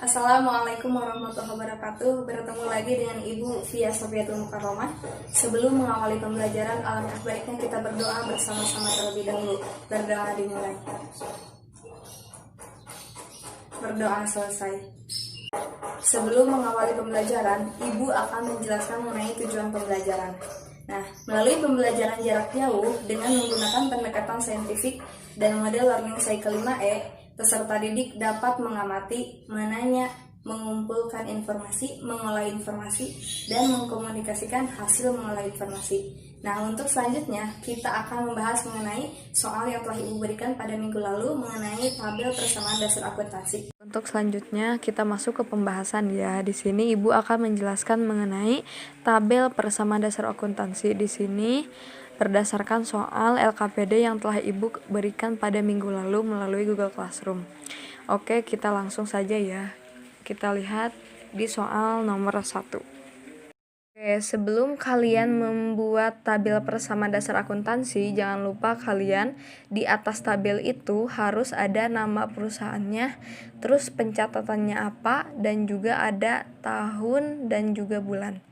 Assalamualaikum warahmatullahi wabarakatuh. Bertemu lagi dengan Ibu Via Sofiatul Mukarramah. Sebelum mengawali pembelajaran, alangkah baiknya kita berdoa bersama-sama terlebih dahulu. Berdoa dimulai. Berdoa selesai. Sebelum mengawali pembelajaran, Ibu akan menjelaskan mengenai tujuan pembelajaran. Nah, melalui pembelajaran jarak jauh dengan menggunakan pendekatan saintifik dan model learning cycle 5E, peserta didik dapat mengamati, menanya, mengumpulkan informasi, mengolah informasi, dan mengkomunikasikan hasil mengolah informasi. Nah, untuk selanjutnya kita akan membahas mengenai soal yang telah Ibu berikan pada minggu lalu mengenai tabel persamaan dasar akuntansi. Untuk selanjutnya kita masuk ke pembahasan ya. Di sini Ibu akan menjelaskan mengenai tabel persamaan dasar akuntansi. Di sini berdasarkan soal LKPD yang telah Ibu berikan pada minggu lalu melalui Google Classroom. Oke, kita langsung saja ya. Kita lihat di soal nomor 1. Oke, sebelum kalian membuat tabel persamaan dasar akuntansi, jangan lupa kalian di atas tabel itu harus ada nama perusahaannya, terus pencatatannya apa, dan juga ada tahun dan juga bulan.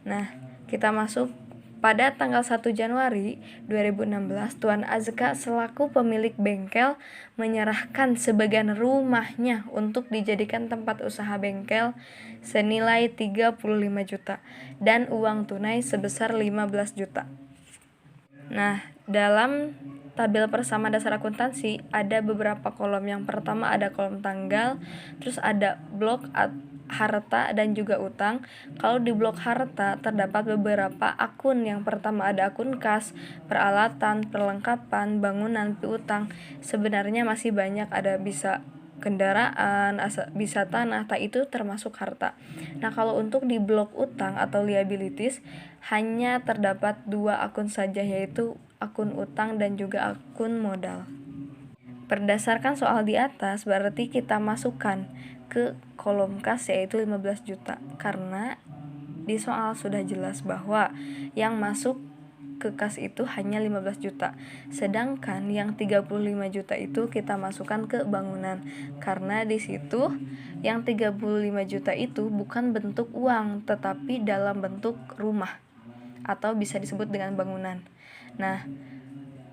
Nah, kita masuk pada tanggal 1 Januari 2016, Tuan Azka selaku pemilik bengkel menyerahkan sebagian rumahnya untuk dijadikan tempat usaha bengkel senilai 35 juta dan uang tunai sebesar 15 juta. Nah, dalam tabel persamaan dasar akuntansi ada beberapa kolom. Yang pertama ada kolom tanggal, terus ada blok harta dan juga utang. Kalau di blok harta terdapat beberapa akun. Yang pertama ada akun kas, peralatan, perlengkapan, bangunan, piutang. Sebenarnya masih banyak, ada bisa kendaraan, bisa tanah, itu termasuk harta. Nah, kalau untuk di blok utang atau liabilities hanya terdapat 2 akun saja, yaitu akun utang dan juga akun modal. Berdasarkan soal di atas, berarti kita masukkan ke kolom kas yaitu 15 juta karena di soal sudah jelas bahwa yang masuk ke kas itu hanya 15 juta. Sedangkan yang 35 juta itu kita masukkan ke bangunan karena di situ yang 35 juta itu bukan bentuk uang tetapi dalam bentuk rumah atau bisa disebut dengan bangunan. Nah,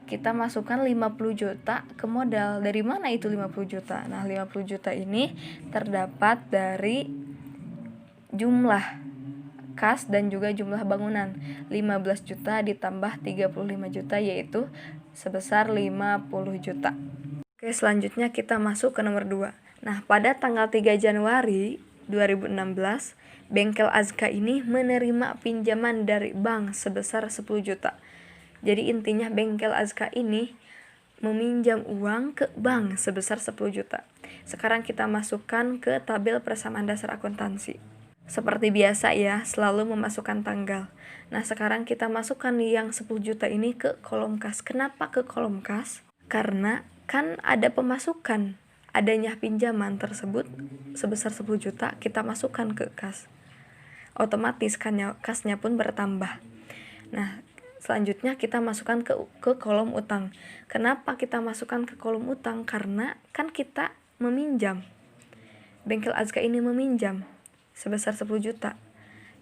kita masukkan 50 juta ke modal. Dari mana itu 50 juta? Nah, 50 juta ini terdapat dari jumlah kas dan juga jumlah bangunan. 15 juta ditambah 35 juta yaitu sebesar 50 juta. Oke, selanjutnya kita masuk ke nomor 2. Nah, pada tanggal 3 Januari 2016, bengkel Azka ini menerima pinjaman dari bank sebesar 10 juta. Jadi intinya bengkel Azka ini meminjam uang ke bank sebesar 10 juta. Sekarang kita masukkan ke tabel persamaan dasar akuntansi. Seperti biasa ya, selalu memasukkan tanggal. Nah, sekarang kita masukkan yang 10 juta ini ke kolom kas. Kenapa ke kolom kas? Karena kan ada pemasukan. Adanya pinjaman tersebut sebesar 10 juta kita masukkan ke kas. Otomatis kasnya pun bertambah. Nah, selanjutnya kita masukkan ke kolom utang. Kenapa kita masukkan ke kolom utang? Karena kan kita meminjam. Bengkel Azka ini meminjam sebesar 10 juta.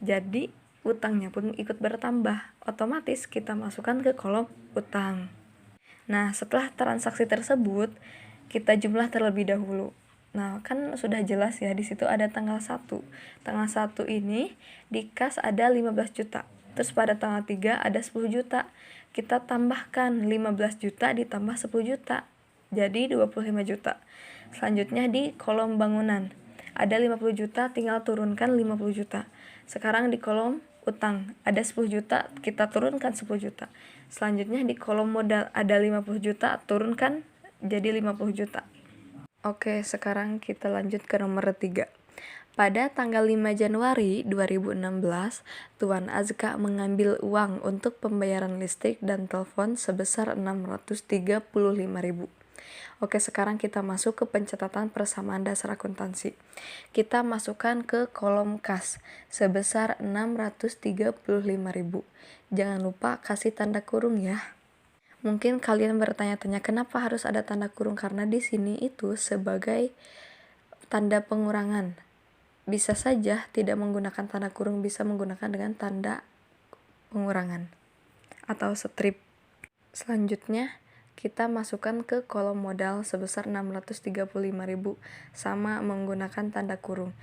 Jadi utangnya pun ikut bertambah. Otomatis kita masukkan ke kolom utang. Nah, setelah transaksi tersebut kita jumlah terlebih dahulu. Nah, kan sudah jelas ya, di situ ada tanggal 1. Tanggal 1 ini di kas ada 15 juta. Terus pada tanggal 3 ada 10 juta. Kita tambahkan 15 juta ditambah 10 juta. Jadi 25 juta. Selanjutnya di kolom bangunan. Ada 50 juta, tinggal turunkan 50 juta. Sekarang di kolom utang. Ada 10 juta, kita turunkan 10 juta. Selanjutnya di kolom modal ada 50 juta, turunkan jadi 50 juta. Oke, sekarang kita lanjut ke nomor 3. Pada tanggal 5 Januari 2016, Tuan Azka mengambil uang untuk pembayaran listrik dan telepon sebesar 635.000. Oke, sekarang kita masuk ke pencatatan persamaan dasar akuntansi. Kita masukkan ke kolom kas sebesar 635.000. Jangan lupa kasih tanda kurung ya. Mungkin kalian bertanya-tanya kenapa harus ada tanda kurung, karena di sini itu sebagai tanda pengurangan. Bisa saja tidak menggunakan tanda kurung, bisa menggunakan dengan tanda pengurangan atau strip. Selanjutnya, kita masukkan ke kolom modal sebesar 635.000 sama menggunakan tanda kurung.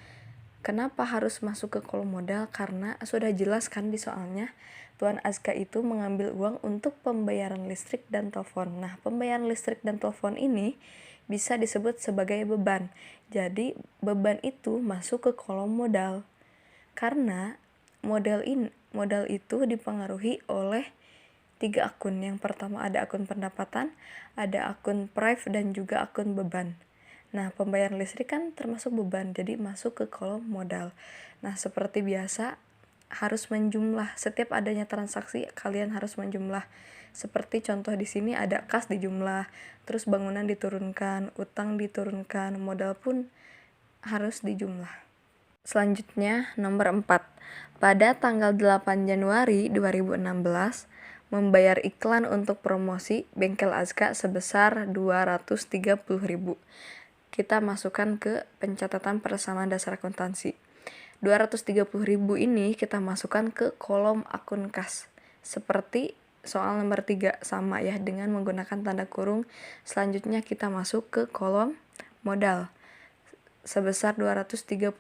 Kenapa harus masuk ke kolom modal? Karena sudah jelas kan di soalnya, Tuan Azka itu mengambil uang untuk pembayaran listrik dan telepon. Nah, pembayaran listrik dan telepon ini bisa disebut sebagai beban. Jadi, beban itu masuk ke kolom modal. Karena modal itu dipengaruhi oleh 3 akun. Yang pertama ada akun pendapatan, ada akun prive, dan juga akun beban. Nah, pembayaran listrik kan termasuk beban, jadi masuk ke kolom modal. Nah, seperti biasa, harus menjumlah. Setiap adanya transaksi, kalian harus menjumlah. Seperti contoh di sini ada kas dijumlah, terus bangunan diturunkan, utang diturunkan, modal pun harus dijumlah. Selanjutnya, nomor 4. Pada tanggal 8 Januari 2016, membayar iklan untuk promosi Bengkel Azka sebesar 230.000. Kita masukkan ke pencatatan persamaan dasar akuntansi. 230.000 ini kita masukkan ke kolom akun kas. Seperti soal nomor 3, sama ya, dengan menggunakan tanda kurung. Selanjutnya kita masuk ke kolom modal sebesar 230.000,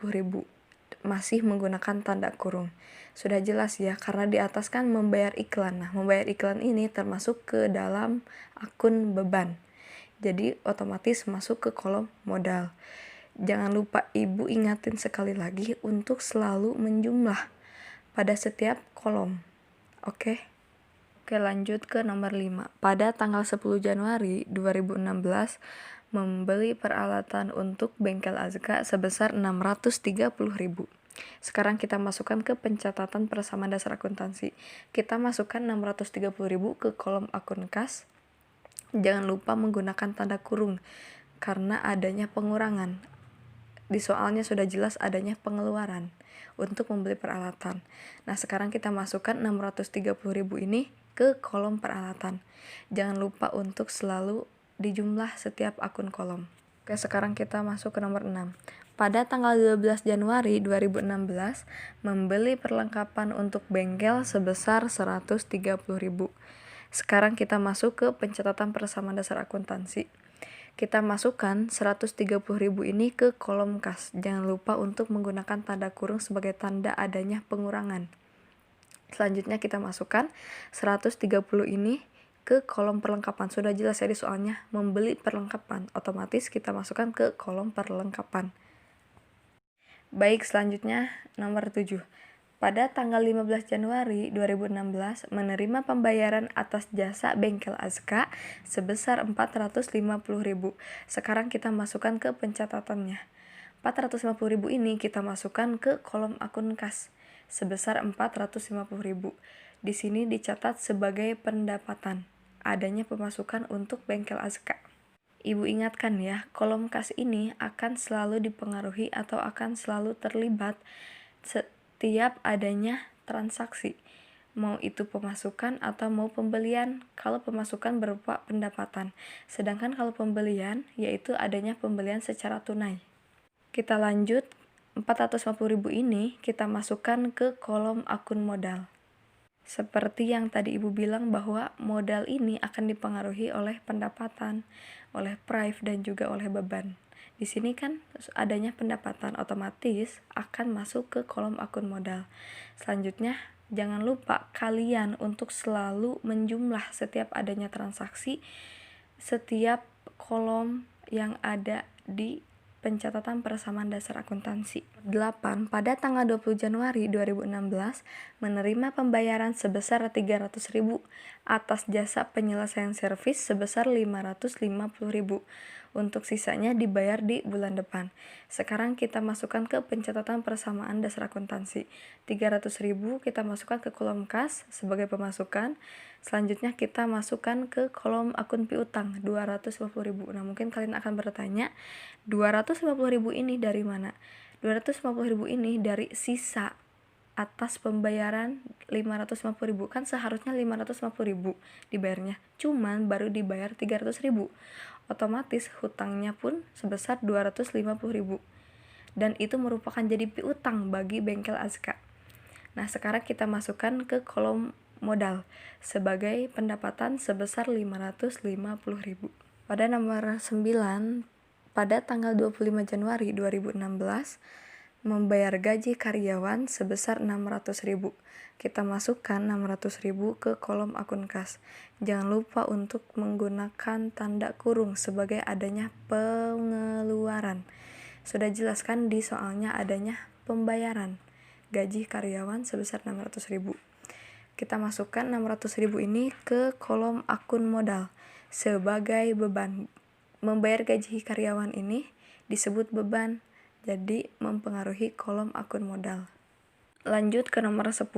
masih menggunakan tanda kurung. Sudah jelas ya, karena di atas kan membayar iklan. Nah, membayar iklan ini termasuk ke dalam akun beban. Jadi otomatis masuk ke kolom modal. Jangan lupa Ibu ingatin sekali lagi untuk selalu menjumlah pada setiap kolom. Oke, lanjut ke nomor 5. Pada tanggal 10 Januari 2016, membeli peralatan untuk Bengkel Azka sebesar 630.000. Sekarang kita masukkan ke pencatatan persamaan dasar akuntansi. Kita masukkan 630.000 ke kolom akun kas. Jangan lupa menggunakan tanda kurung karena adanya pengurangan. Di soalnya sudah jelas adanya pengeluaran untuk membeli peralatan. Nah, sekarang kita masukkan 630.000 ini ke kolom peralatan. Jangan lupa untuk selalu dijumlah setiap akun kolom. Oke, sekarang kita masuk ke nomor 6. Pada tanggal 12 Januari 2016, membeli perlengkapan untuk bengkel sebesar 130.000. Sekarang kita masuk ke pencatatan persamaan dasar akuntansi. Kita masukkan 130.000 ini ke kolom kas. Jangan lupa untuk menggunakan tanda kurung sebagai tanda adanya pengurangan. Selanjutnya kita masukkan 130 ini ke kolom perlengkapan. Sudah jelas ya di soalnya, membeli perlengkapan. Otomatis kita masukkan ke kolom perlengkapan. Baik, selanjutnya nomor 7. Pada tanggal 15 Januari 2016, menerima pembayaran atas jasa Bengkel Azka sebesar 450.000. Sekarang kita masukkan ke pencatatannya. 450.000 ini kita masukkan ke kolom akun kas sebesar 450.000. Di sini dicatat sebagai pendapatan. Adanya pemasukan untuk Bengkel Azka. Ibu ingatkan ya, kolom kas ini akan selalu dipengaruhi atau akan selalu terlibat setiap adanya transaksi, mau itu pemasukan atau mau pembelian. Kalau pemasukan berupa pendapatan, sedangkan kalau pembelian yaitu adanya pembelian secara tunai. Kita lanjut, 450.000 ini kita masukkan ke kolom akun modal. Seperti yang tadi Ibu bilang bahwa modal ini akan dipengaruhi oleh pendapatan, oleh prive, dan juga oleh beban. Di sini kan adanya pendapatan, otomatis akan masuk ke kolom akun modal. Selanjutnya, jangan lupa kalian untuk selalu menjumlah setiap adanya transaksi, setiap kolom yang ada di pencatatan persamaan dasar akuntansi. 8. Pada tanggal 20 Januari 2016, menerima pembayaran sebesar 300.000 atas jasa penyelesaian servis sebesar 550.000. Untuk sisanya dibayar di bulan depan. Sekarang kita masukkan ke pencatatan persamaan dasar akuntansi. 300.000 kita masukkan ke kolom kas sebagai pemasukan. Selanjutnya kita masukkan ke kolom akun piutang 250.000. Nah, mungkin kalian akan bertanya, 250.000 ini dari mana? 250.000 ini dari sisa atas pembayaran 550.000. Kan seharusnya 550.000 dibayarnya, cuman baru dibayar 300.000. Otomatis hutangnya pun sebesar 250.000. dan itu merupakan jadi piutang bagi bengkel Azka. Nah, sekarang kita masukkan ke kolom modal sebagai pendapatan sebesar 550.000. Pada nomor 9, pada tanggal 25 Januari 2016, membayar gaji karyawan sebesar 600.000. Kita masukkan 600.000 ke kolom akun kas. Jangan lupa untuk menggunakan tanda kurung sebagai adanya pengeluaran. Sudah jelaskan di soalnya adanya pembayaran gaji karyawan sebesar 600.000. Kita masukkan 600.000 ini ke kolom akun modal sebagai beban. Membayar gaji karyawan ini disebut beban, jadi mempengaruhi kolom akun modal. Lanjut ke nomor 10.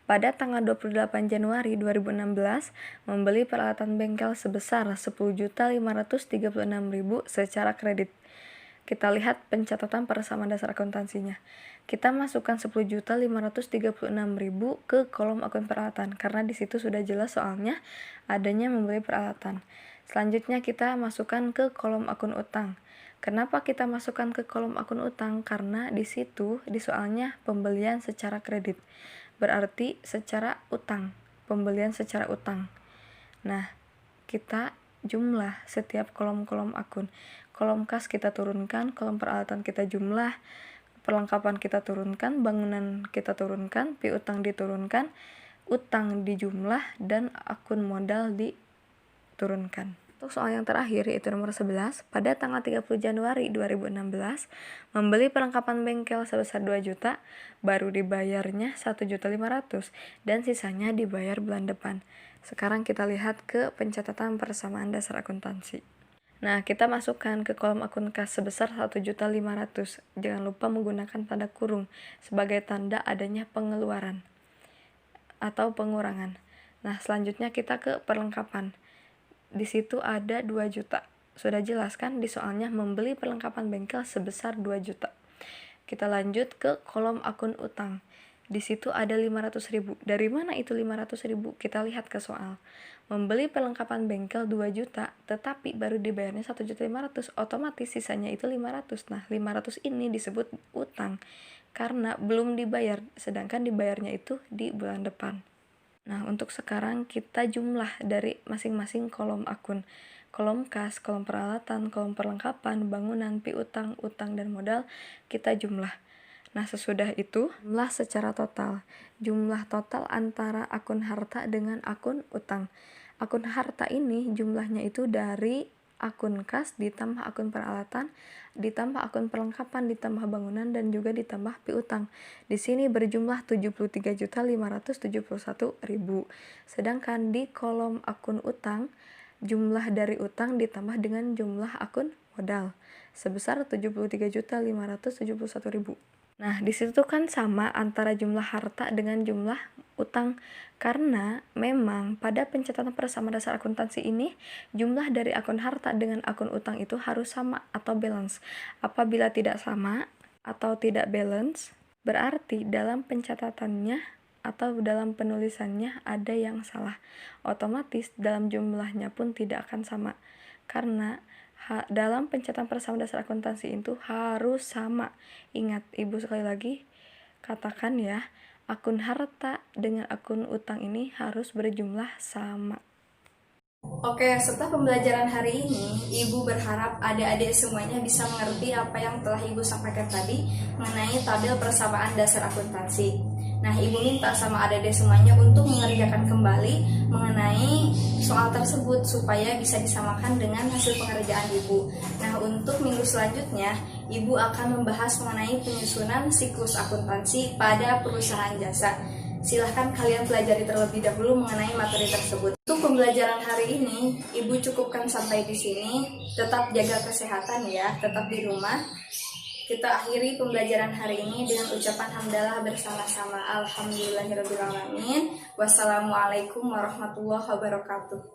Pada tanggal 28 Januari 2016, membeli peralatan bengkel sebesar 10.536.000 secara kredit. Kita lihat pencatatan persamaan dasar akuntansinya. Kita masukkan 10.536.000 ke kolom akun peralatan karena di situ sudah jelas soalnya adanya membeli peralatan. Selanjutnya kita masukkan ke kolom akun utang. Kenapa kita masukkan ke kolom akun utang? Karena di situ di soalnya pembelian secara kredit. Berarti secara utang, pembelian secara utang. Nah, kita jumlah setiap kolom-kolom akun. Kolom kas kita turunkan, kolom peralatan kita jumlah, perlengkapan kita turunkan, bangunan kita turunkan, piutang diturunkan, utang dijumlah, dan akun modal diturunkan. Untuk soal yang terakhir yaitu nomor 11, pada tanggal 30 Januari 2016, membeli perlengkapan bengkel sebesar 2 juta, baru dibayarnya 1.500.000 dan sisanya dibayar bulan depan. Sekarang kita lihat ke pencatatan persamaan dasar akuntansi. Nah, kita masukkan ke kolom akun kas sebesar 1.500.000. Jangan lupa menggunakan tanda kurung sebagai tanda adanya pengeluaran atau pengurangan. Nah, selanjutnya kita ke perlengkapan. Di situ ada 2 juta. Sudah jelaskan di soalnya membeli perlengkapan bengkel sebesar 2 juta. Kita lanjut ke kolom akun utang. Di situ ada 500.000. Dari mana itu 500.000? Kita lihat ke soal. Membeli perlengkapan bengkel 2 juta, tetapi baru dibayarnya 1.500.000, otomatis sisanya itu 500. Nah, 500 ini disebut utang karena belum dibayar, sedangkan dibayarnya itu di bulan depan. Nah, untuk sekarang kita jumlah dari masing-masing kolom akun. Kolom kas, kolom peralatan, kolom perlengkapan, bangunan, piutang, utang, dan modal kita jumlah. Nah, sesudah itu, jumlah secara total. Jumlah total antara akun harta dengan akun utang. Akun harta ini jumlahnya itu dari akun kas ditambah akun peralatan, ditambah akun perlengkapan, ditambah bangunan, dan juga ditambah piutang. Di sini berjumlah 73.571.000. Sedangkan di kolom akun utang, jumlah dari utang ditambah dengan jumlah akun modal sebesar 73.571.000. Nah, di situ kan sama antara jumlah harta dengan jumlah utang karena memang pada pencatatan persamaan dasar akuntansi ini jumlah dari akun harta dengan akun utang itu harus sama atau balance. Apabila tidak sama atau tidak balance, berarti dalam pencatatannya atau dalam penulisannya ada yang salah. Otomatis dalam jumlahnya pun tidak akan sama karena dalam pencatatan persamaan dasar akuntansi itu harus sama. Ingat, ibu sekali lagi katakan ya, akun harta dengan akun utang ini harus berjumlah sama. Oke, setelah pembelajaran hari ini, Ibu berharap adik-adik semuanya bisa mengerti apa yang telah Ibu sampaikan tadi mengenai tabel persamaan dasar akuntansi. Nah, Ibu minta sama adik-adik semuanya untuk mengerjakan kembali mengenai soal tersebut supaya bisa disamakan dengan hasil pengerjaan Ibu. Nah, untuk minggu selanjutnya, Ibu akan membahas mengenai penyusunan siklus akuntansi pada perusahaan jasa. Silahkan kalian pelajari terlebih dahulu mengenai materi tersebut. Untuk pembelajaran hari ini, Ibu cukupkan sampai di sini. Tetap jaga kesehatan ya, tetap di rumah. Kita akhiri pembelajaran hari ini dengan ucapan hamdalah bersama-sama. Alhamdulillahirrabbilalamin. Wassalamualaikum warahmatullahi wabarakatuh.